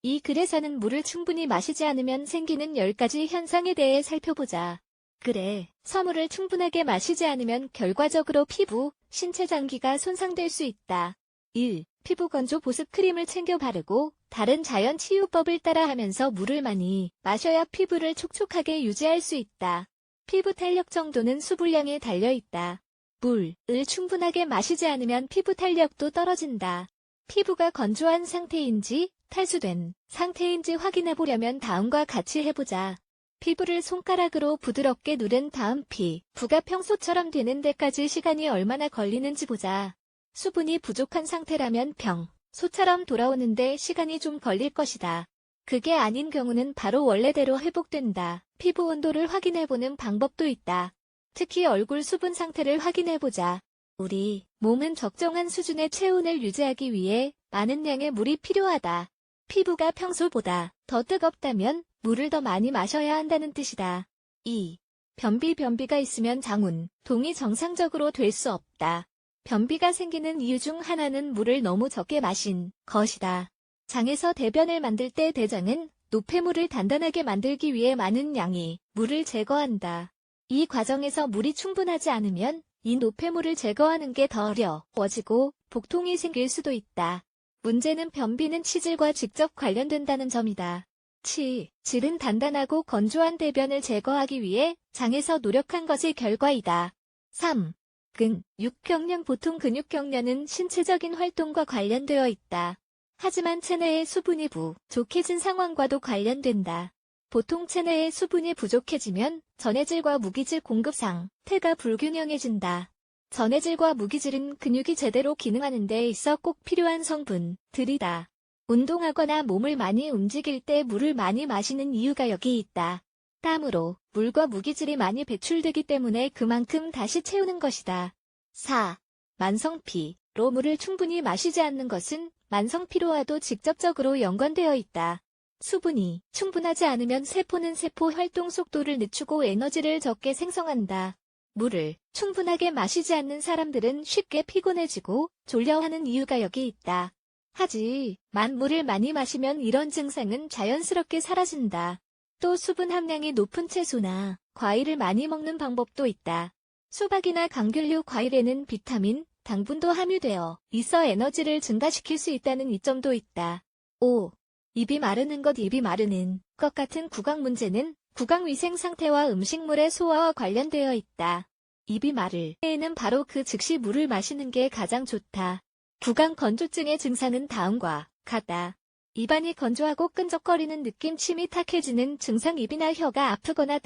이 글에서는 물을 충분히 마시지 않으면 생기는 10가지 현상에 대해 살펴보자. 그래, 서물을 충분하게 마시지 않으면 결과적으로 피부, 신체 장기가 손상될 수 있다. 1. 피부 건조 보습 크림을 챙겨 바르고 다른 자연 치유법을 따라하면서 물을 많이 마셔야 피부를 촉촉하게 유지할 수 있다. 피부 탄력 정도는 수분량에 달려있다. 물을 충분하게 마시지 않으면 피부 탄력도 떨어진다. 피부가 건조한 상태인지 탈수된 상태인지 확인해 보려면 다음과 같이 해보자. 피부를 손가락으로 부드럽게 누른 다음 피부가 평소처럼 되는 데까지 시간이 얼마나 걸리는지 보자. 수분이 부족한 상태라면 평소처럼 돌아오는데 시간이 좀 걸릴 것이다. 그게 아닌 경우는 바로 원래대로 회복된다. 피부 온도를 확인해보는 방법도 있다. 특히 얼굴 수분 상태를 확인해보자. 우리 몸은 적정한 수준의 체온을 유지하기 위해 많은 양의 물이 필요하다. 피부가 평소보다 더 뜨겁다면 물을 더 많이 마셔야 한다는 뜻이다. 2. 변비가 있으면 장운동이 정상적으로 될 수 없다. 변비가 생기는 이유 중 하나는 물을 너무 적게 마신 것이다. 장에서 대변을 만들 때 대장은 노폐물을 단단하게 만들기 위해 많은 양의 물을 제거한다. 이 과정에서 물이 충분하지 않으면 이 노폐물을 제거하는 게 더 어려워지고 복통이 생길 수도 있다. 문제는 변비는 치질과 직접 관련된다는 점이다. 치질은 단단하고 건조한 대변을 제거하기 위해 장에서 노력한 것의 결과이다. 3. 근육경련 보통 근육경련은 신체적인 활동과 관련되어 있다. 하지만 체내의 수분이 부족해진 상황과도 관련된다. 보통 체내의 수분이 부족해지면 전해질과 무기질 공급 상태가 불균형해진다. 전해질과 무기질은 근육이 제대로 기능하는 데 있어 꼭 필요한 성분들이다. 운동하거나 몸을 많이 움직일 때 물을 많이 마시는 이유가 여기 있다. 땀으로 물과 무기질이 많이 배출되기 때문에 그만큼 다시 채우는 것이다. 4. 만성피로 물을 충분히 마시지 않는 것은 만성피로와도 직접적으로 연관되어 있다. 수분이 충분하지 않으면 세포는 세포 활동 속도를 늦추고 에너지를 적게 생성한다. 물을 충분하게 마시지 않는 사람들은 쉽게 피곤해지고 졸려하는 이유가 여기 있다. 하지만 물을 많이 마시면 이런 증상은 자연스럽게 사라진다. 또 수분 함량이 높은 채소나 과일을 많이 먹는 방법도 있다. 수박이나 감귤류 과일에는 비타민, 당분도 함유되어 있어 에너지를 증가시킬 수 있다는 이점도 있다. 5. 입이 마르는 것 같은 구강 문제는 구강위생 상태와 음식물의 소화와 관련되어 있다. 입이 마를 때에는 바로 그 즉시 물을 마시는 게 가장 좋다. 구강 건조증의 증상은 다음과 같다. 입안이 건조하고 끈적거리는 느낌, 침이 탁해지는 증상, 입이나 혀가 아프거나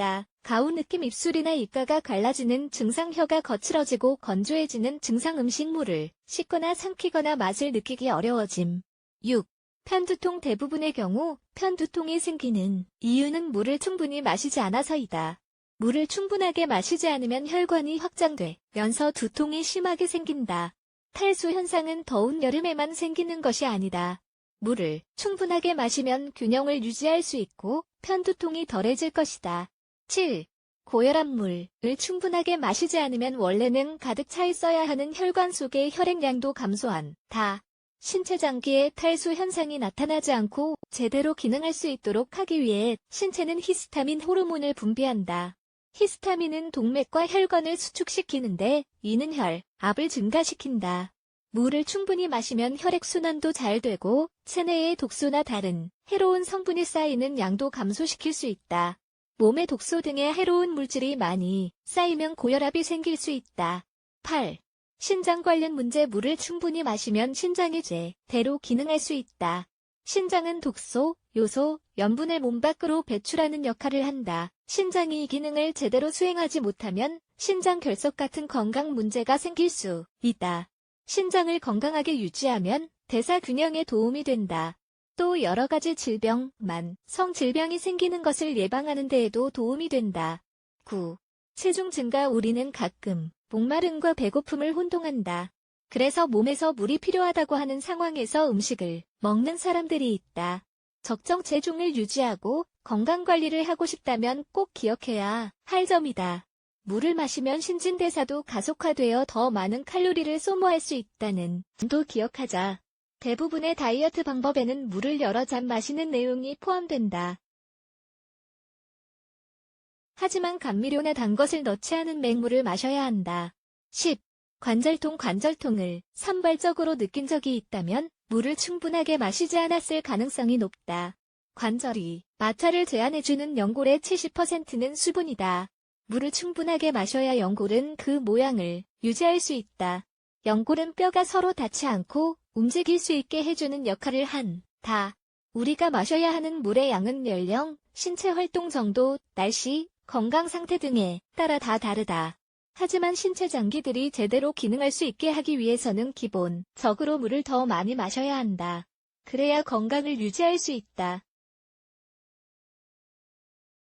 가운 느낌, 입술이나 입가가 갈라지는 증상, 혀가 거칠어지고 건조해지는 증상, 음식물을 씹거나 삼키거나 맛을 느끼기 어려워짐. 6. 편두통. 대부분의 경우 편두통이 생기는 이유는 물을 충분히 마시지 않아서이다. 물을 충분하게 마시지 않으면 혈관이 확장되면서 두통이 심하게 생긴다. 탈수 현상은 더운 여름에만 생기는 것이 아니다. 물을 충분하게 마시면 균형을 유지할 수 있고 편두통이 덜해질 것이다. 7. 고혈압. 물을 충분하게 마시지 않으면 원래는 가득 차 있어야 하는 혈관 속의 혈액량도 감소한다. 신체 장기에 탈수 현상이 나타나지 않고 제대로 기능할 수 있도록 하기 위해 신체는 히스타민 호르몬을 분비한다. 히스타민은 동맥과 혈관을 수축시키는데 이는 혈압을 증가시킨다. 물을 충분히 마시면 혈액순환도 잘 되고 체내의 독소나 다른 해로운 성분이 쌓이는 양도 감소시킬 수 있다. 몸에 독소 등의 해로운 물질이 많이 쌓이면 고혈압이 생길 수 있다. 8. 신장 관련 문제. 물을 충분히 마시면 신장이 제대로 기능할 수 있다. 신장은 독소, 요소, 염분을 몸 밖으로 배출하는 역할을 한다. 신장이 이 기능을 제대로 수행하지 못하면 신장 결석 같은 건강 문제가 생길 수 있다. 신장을 건강하게 유지하면 대사 균형에 도움이 된다. 또 여러 가지 질병, 만성 질병이 생기는 것을 예방하는 데에도 도움이 된다. 9. 체중 증가. 우리는 가끔 목마름과 배고픔을 혼동한다. 그래서 몸에서 물이 필요하다고 하는 상황에서 음식을 먹는 사람들이 있다. 적정 체중을 유지하고 건강관리를 하고 싶다면 꼭 기억해야 할 점이다. 물을 마시면 신진대사도 가속화되어 더 많은 칼로리를 소모할 수 있다는 점도 기억하자. 대부분의 다이어트 방법에는 물을 여러 잔 마시는 내용이 포함된다. 하지만 감미료나 단 것을 넣지 않은 맹물을 마셔야 한다. 10. 관절통을 산발적으로 느낀 적이 있다면 물을 충분하게 마시지 않았을 가능성이 높다. 관절이 마찰을 제한해주는 연골의 70%는 수분이다. 물을 충분하게 마셔야 연골은 그 모양을 유지할 수 있다. 연골은 뼈가 서로 닿지 않고 움직일 수 있게 해주는 역할을 한다. 우리가 마셔야 하는 물의 양은 연령, 신체 활동 정도, 날씨, 건강 상태 등에 따라 다 다르다. 하지만 신체 장기들이 제대로 기능할 수 있게 하기 위해서는 기본적으로 물을 더 많이 마셔야 한다. 그래야 건강을 유지할 수 있다.